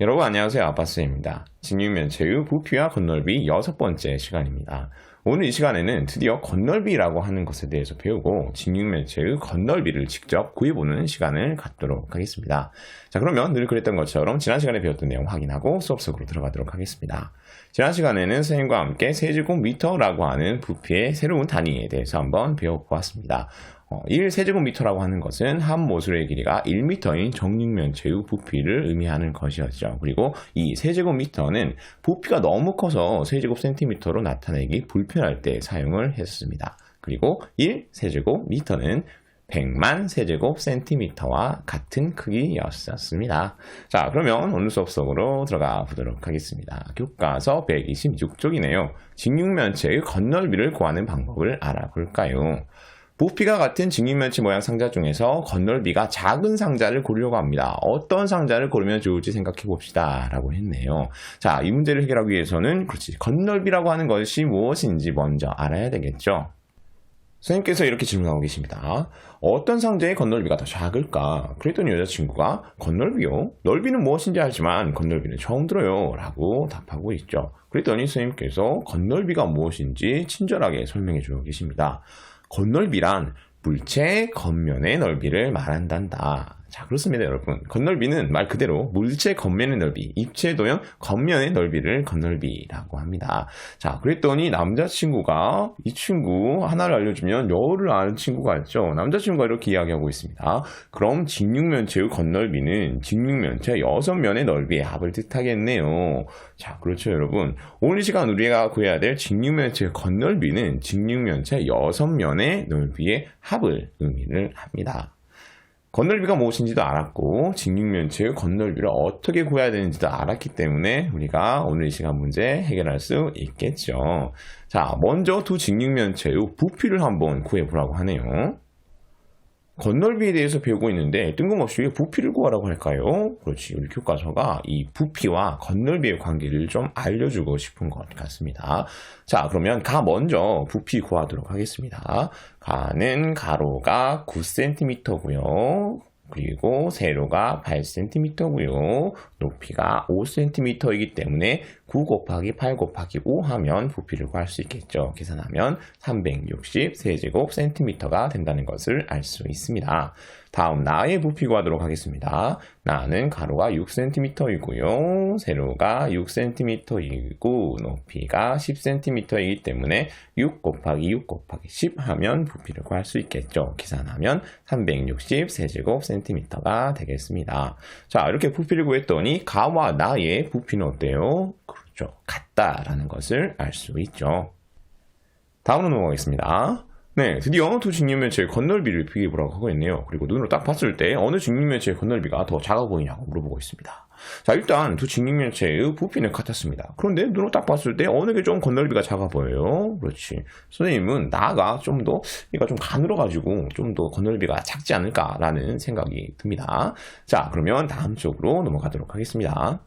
여러분 안녕하세요. 아빠스입니다. 직육면체의 부피와 건널비 6번째 시간입니다. 오늘 이 시간에는 드디어 건널비라고 하는 것에 대해서 배우고 직육면체의 건널비를 직접 구해보는 시간을 갖도록 하겠습니다. 자, 그러면 늘 그랬던 것처럼 지난 시간에 배웠던 내용 확인하고 수업 속으로 들어가도록 하겠습니다. 지난 시간에는 선생님과 함께 세제곱미터라고 하는 부피의 새로운 단위에 대해서 한번 배워보았습니다. 1세제곱미터라고 하는 것은 한 모서리의 길이가 1m인 정육면체의 부피를 의미하는 것이었죠. 그리고 이 세제곱미터는 부피가 너무 커서 세제곱센티미터로 나타내기 불편할 때 사용을 했습니다. 그리고 1세제곱미터는 100만 세제곱센티미터와 같은 크기였었습니다. 자, 그러면 오늘 수업 속으로 들어가 보도록 하겠습니다. 교과서 126쪽이네요. 직육면체의 건널비를 구하는 방법을 알아볼까요? 부피가 같은 직육면체 모양 상자 중에서 건널비가 작은 상자를 고르려고 합니다. 어떤 상자를 고르면 좋을지 생각해 봅시다 라고 했네요. 자, 이 문제를 해결하기 위해서는 그렇지, 건널비라고 하는 것이 무엇인지 먼저 알아야 되겠죠. 선생님께서 이렇게 질문하고 계십니다. 어떤 상자의 건널비가 더 작을까? 그랬더니 여자친구가 건널비요? 넓이는 무엇인지 알지만 건널비는 처음 들어요 라고 답하고 있죠. 그랬더니 선생님께서 건널비가 무엇인지 친절하게 설명해 주고 계십니다. 건널비란 물체 겉면의 넓이를 말한단다. 자, 그렇습니다, 여러분. 건널비는 말 그대로 물체 겉면의 넓이, 입체 도형 겉면의 넓이를 건널비라고 합니다. 자, 그랬더니 남자친구가 이 친구 하나를 알려주면 여우를 아는 친구가 있죠. 남자친구가 이렇게 이야기하고 있습니다. 그럼 직육면체의 건널비는 직육면체 6면의 넓이의 합을 뜻하겠네요. 자, 그렇죠, 여러분. 오늘 이 시간 우리가 구해야 될 직육면체의 건널비는 직육면체 6면의 넓이의 합을 의미를 합니다. 건널비가 무엇인지도 알았고 직육면체의 건널비를 어떻게 구해야 되는지도 알았기 때문에 우리가 오늘 이 시간 문제 해결할 수 있겠죠. 자, 먼저 두 직육면체의 부피를 한번 구해보라고 하네요. 건널비에 대해서 배우고 있는데 뜬금없이 왜 부피를 구하라고 할까요? 그렇지, 우리 교과서가 이 부피와 건널비의 관계를 좀 알려주고 싶은 것 같습니다. 자, 그러면 먼저 부피 구하도록 하겠습니다. 가는 가로가 9cm고요. 그리고 세로가 8cm고요. 높이가 5cm이기 때문에 9 곱하기 8 곱하기 5 하면 부피를 구할 수 있겠죠. 계산하면 360 세제곱센티미터가 된다는 것을 알 수 있습니다. 다음 나의 부피 구하도록 하겠습니다. 나는 가로가 6cm이고요. 세로가 6cm이고 높이가 10cm이기 때문에 6 곱하기 6 곱하기 10 하면 부피를 구할 수 있겠죠. 계산하면 360 세제곱센티미터가 되겠습니다. 자, 이렇게 부피를 구했더니 가와 나의 부피는 어때요? 그렇죠, 같다라는 것을 알 수 있죠. 다음으로 넘어가겠습니다. 네, 드디어 두 직육면체의 건널비를 비교해보라고 하고 있네요. 그리고 눈으로 딱 봤을 때 어느 직육면체의 건널비가 더 작아 보이냐고 물어보고 있습니다. 자, 일단 두 직육면체의 부피는 같았습니다. 그런데 눈으로 딱 봤을 때 어느 게 좀 건널비가 작아 보여요? 그렇지. 선생님은 나가 좀 더, 얘가 좀 가늘어가지고 좀 더 건널비가 작지 않을까라는 생각이 듭니다. 자, 그러면 다음 쪽으로 넘어가도록 하겠습니다.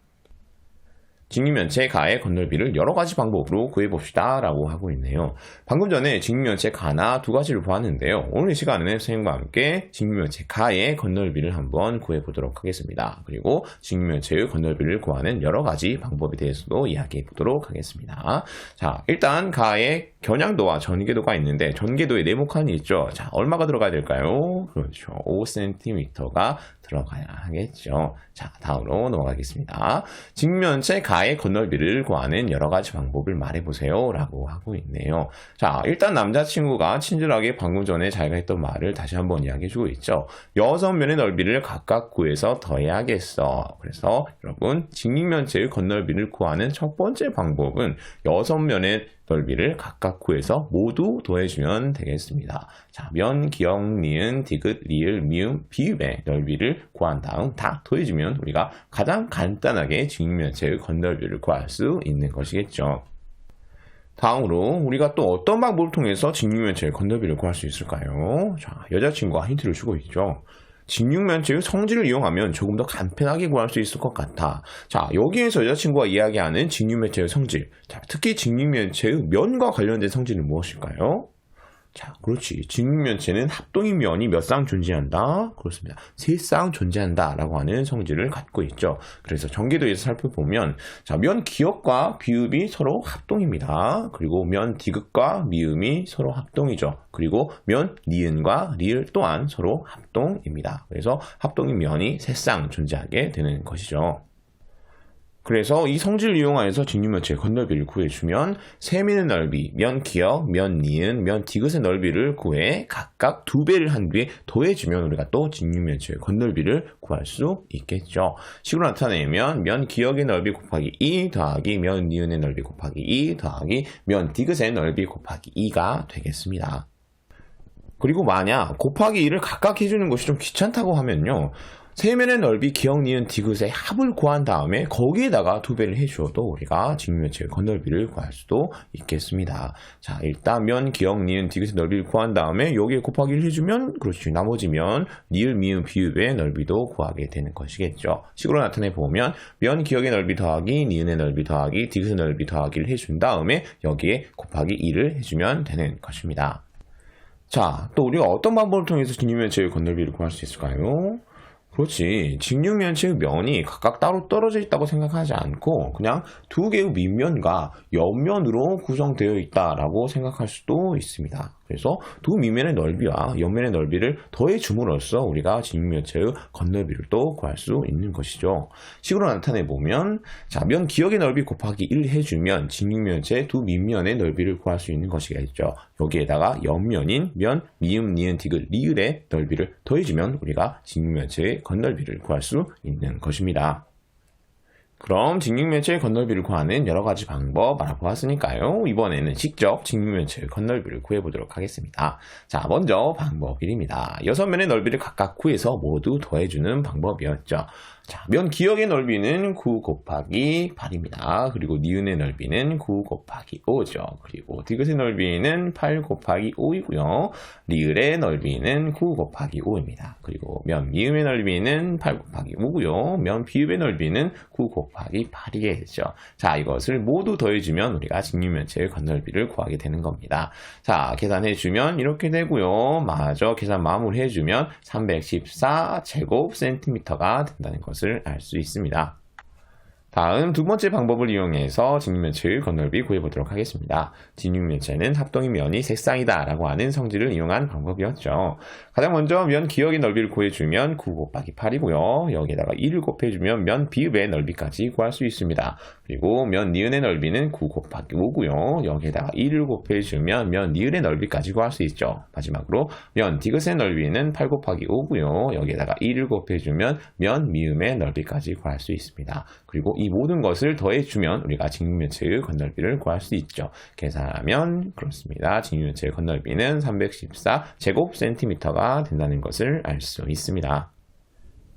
직육면체 가의 건널비를 여러 가지 방법으로 구해봅시다 라고 하고 있네요. 방금 전에 직육면체 가나 두 가지를 보았는데요. 오늘 이 시간에는 선생님과 함께 직육면체 가의 건널비를 한번 구해보도록 하겠습니다. 그리고 직육면체의 건널비를 구하는 여러 가지 방법에 대해서도 이야기해 보도록 하겠습니다. 자, 일단 가의 겨냥도와 전개도가 있는데 전개도에 네모칸이 있죠. 자, 얼마가 들어가야 될까요? 그렇죠, 5cm가 들어가야 하겠죠. 자, 다음으로 넘어가겠습니다. 직면체 가의 건널비를 구하는 여러 가지 방법을 말해보세요 라고 하고 있네요. 자, 일단 남자친구가 친절하게 방금 전에 자기가 했던 말을 다시 한번 이야기해주고 있죠. 6면의 넓이를 각각 구해서 더해야겠어. 그래서 여러분, 직육면체의 건널비를 구하는 첫 번째 방법은 6면의 넓이를 각각 구해서 모두 더해주면 되겠습니다. 자, 면, 기역, 니은, 디귿, 리을, 미음, 비읍의 넓이를 구한 다음 다 더해주면 우리가 가장 간단하게 직육면체의 건널비를 구할 수 있는 것이겠죠. 다음으로 우리가 또 어떤 방법을 통해서 직육면체의 건널비를 구할 수 있을까요? 자, 여자친구가 힌트를 주고 있죠. 직육면체의 성질을 이용하면 조금 더 간편하게 구할 수 있을 것 같아. 자, 여기에서 여자친구가 이야기하는 직육면체의 성질. 자, 특히 직육면체의 면과 관련된 성질은 무엇일까요? 자, 그렇지. 직육면체는 합동의 면이 몇 쌍 존재한다? 그렇습니다. 3쌍 존재한다 라고 하는 성질을 갖고 있죠. 그래서 전개도에서 살펴보면 자, 면 기역과 비읍이 서로 합동입니다. 그리고 면 디귿과 미음이 서로 합동이죠. 그리고 면 니은과 리을 또한 서로 합동입니다. 그래서 합동의 면이 3쌍 존재하게 되는 것이죠. 그래서 이 성질을 이용하여서 직육면체의 건널비를 구해주면 세면의 넓이, 면 기역, 면 니은, 면 디귿의 넓이를 구해 각각 2배를 한 뒤에 더해주면 우리가 또 직육면체의 건널비를 구할 수 있겠죠. 식으로 나타내면 면 기역의 넓이 곱하기 2 더하기 면 니은의 넓이 곱하기 2 더하기 면 디귿의 넓이 곱하기 2가 되겠습니다. 그리고 만약 곱하기 2를 각각 해주는 것이 좀 귀찮다고 하면요. 세면의 넓이, 기역, 니은, 디귿의 합을 구한 다음에 거기에다가 2배를 해주어도 우리가 직육면체의 건널비를 구할 수도 있겠습니다. 자, 일단 면, 기역, 니은, 디귿의 넓이를 구한 다음에 여기에 곱하기 1 해주면 그렇지. 나머지 면, 리을, 미음, 비읍의 넓이도 구하게 되는 것이겠죠. 식으로 나타내 보면 면, 기역의 넓이 더하기, 니은의 넓이 더하기, 디귿의 넓이 더하기를 해준 다음에 여기에 곱하기 2를 해주면 되는 것입니다. 자, 또 우리가 어떤 방법을 통해서 직육면체의 건널비를 구할 수 있을까요? 그렇지. 직육면체의 면이 각각 따로 떨어져 있다고 생각하지 않고 그냥 2개의 밑면과 옆면으로 구성되어 있다라고 생각할 수도 있습니다. 그래서 2 밑면의 넓이와 옆면의 넓이를 더해 줌으로써 우리가 직육면체의 건널비를 또 구할 수 있는 것이죠. 식으로 나타내 보면 자, 면 기역의 넓이 곱하기 1 해주면 직육면체의 2 밑면의 넓이를 구할 수 있는 것이겠죠. 여기에다가 옆면인 면, 미음, 니은, 디귿, 리을의 넓이를 더해주면 우리가 직육면체의 건널비를 구할 수 있는 것입니다. 그럼 직육면체의 건널비를 구하는 여러 가지 방법 알아보았으니까요. 이번에는 직접 직육면체의 건널비를 구해보도록 하겠습니다. 자, 먼저 방법 1입니다. 6면의 넓이를 각각 구해서 모두 더해주는 방법이었죠. 자, 면 기역의 넓이는 9 곱하기 8입니다. 그리고 니은의 넓이는 9 곱하기 5죠. 그리고 디귿의 넓이는 8 곱하기 5이고요. 리을의 넓이는 9 곱하기 5입니다. 그리고 면 미음의 넓이는 8 곱하기 5고요. 면 비읍의 넓이는 9 곱하기 8이겠죠. 자, 이것을 모두 더해주면 우리가 직육면체의 건널비를 구하게 되는 겁니다. 자, 계산해주면 이렇게 되고요. 마저 계산 마무리해주면 314 제곱센티미터가 된다는 것을 알 수 있습니다. 다음 두 번째 방법을 이용해서 직육면체의 건널비 구해보도록 하겠습니다. 직육면체는 합동의 면이 3쌍이다 라고 하는 성질을 이용한 방법이었죠. 가장 먼저 면 기역의 넓이를 구해주면 9 곱하기 8이고요. 여기에다가 1을 곱해주면 면 비읍의 넓이까지 구할 수 있습니다. 그리고 면 니은의 넓이는 9 곱하기 5고요. 여기에다가 1을 곱해주면 면 니은의 넓이까지 구할 수 있죠. 마지막으로 면 디귿의 넓이는 8 곱하기 5고요. 여기에다가 1을 곱해주면 면 미음의 넓이까지 구할 수 있습니다. 그리고 이 모든 것을 더해주면 우리가 직육면체의 건널비를 구할 수 있죠. 계산하면 그렇습니다. 직육면체의 건널비는 314 제곱센티미터가 된다는 것을 알 수 있습니다.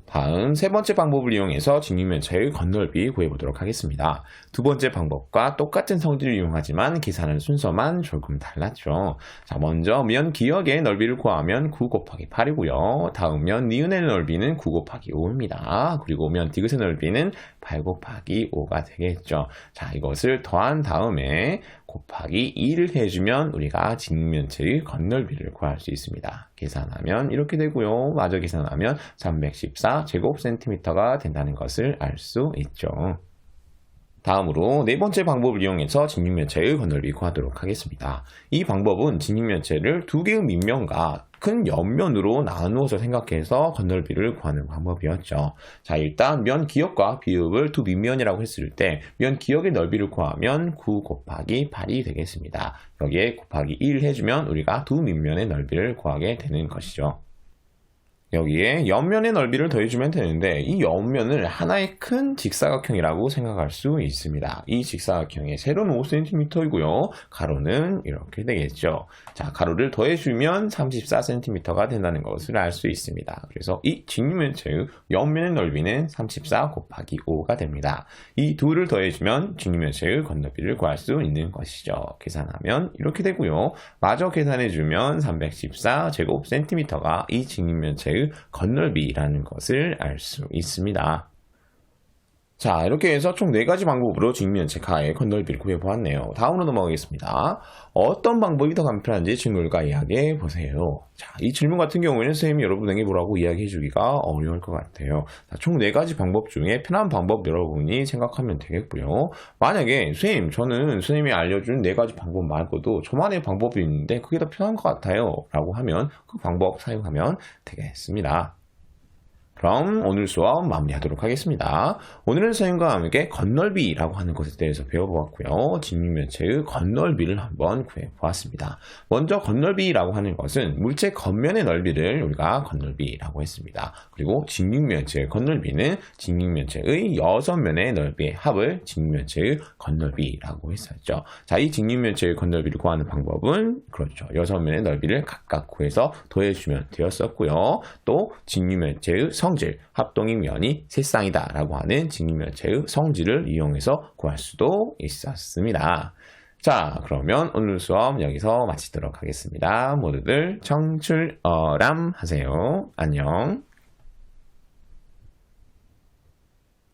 다음 세 번째 방법을 이용해서 직육면체의 건널비 구해보도록 하겠습니다. 두 번째 방법과 똑같은 성질을 이용하지만 계산하는 순서만 조금 달랐죠. 자, 먼저 면 기역의 넓이를 구하면 9 곱하기 8이고요. 다음 면 니은의 넓이는 9 곱하기 5입니다. 그리고 면 디귿의 넓이는 8 곱하기 5가 되겠죠. 자, 이것을 더한 다음에 곱하기 2를 해주면 우리가 직육면체의 건널비를 구할 수 있습니다. 계산하면 이렇게 되고요. 마저 계산하면 314 제곱센티미터가 된다는 것을 알 수 있죠. 다음으로 네 번째 방법을 이용해서 직육면체의 건널비 구하도록 하겠습니다. 이 방법은 직육면체를 2개의 밑면과 큰 옆면으로 나누어서 생각해서 건널비를 구하는 방법이었죠. 자, 일단 면 기역과 비읍을 두 밑면이라고 했을 때 면 기역의 넓이를 구하면 9 곱하기 8이 되겠습니다. 여기에 곱하기 1 해주면 우리가 두 밑면의 넓이를 구하게 되는 것이죠. 여기에 옆면의 넓이를 더해주면 되는데 이 옆면을 하나의 큰 직사각형이라고 생각할 수 있습니다. 이 직사각형의 세로는 5cm이고요. 가로는 이렇게 되겠죠. 자, 가로를 더해주면 34cm가 된다는 것을 알 수 있습니다. 그래서 이 직육면체의 옆면의 넓이는 34 곱하기 5가 됩니다. 이 둘을 더해주면 직육면체의 건널비를 구할 수 있는 것이죠. 계산하면 이렇게 되고요. 마저 계산해주면 314 제곱센티미터가 이 직육면체의 건널비라는 것을 알 수 있습니다. 자, 이렇게 해서 총 4가지 방법으로 직육면체 가의 건널비를 구해보았네요. 다음으로 넘어가겠습니다. 어떤 방법이 더 간편한지 친구들과 이야기해 보세요. 자, 이 질문 같은 경우에는 선생님이 여러분에게 뭐라고 이야기해 주기가 어려울 것 같아요. 자, 총 4가지 방법 중에 편한 방법 여러분이 생각하면 되겠고요. 만약에 선생님, 저는 선생님이 알려준 4가지 방법 말고도 저만의 방법이 있는데 그게 더 편한 것 같아요. 라고 하면 그 방법 사용하면 되겠습니다. 그럼 오늘 수업 마무리하도록 하겠습니다. 오늘은 선생님과 함께 건널비라고 하는 것에 대해서 배워보았고요. 직육면체의 건널비를 한번 구해보았습니다. 먼저 건널비라고 하는 것은 물체 겉면의 넓이를 우리가 건널비라고 했습니다. 그리고 직육면체의 건널비는 직육면체의 6면의 넓이의 합을 직육면체의 건널비라고 했었죠. 자, 이 직육면체의 건널비를 구하는 방법은 그렇죠. 6면의 넓이를 각각 구해서 더해주면 되었었고요. 또 직육면체의 성질, 합동의 면이 세쌍이다 라고 하는 직육면체의 성질을 이용해서 구할 수도 있었습니다. 자, 그러면 오늘 수업 여기서 마치도록 하겠습니다. 모두들 청출어람 하세요. 안녕.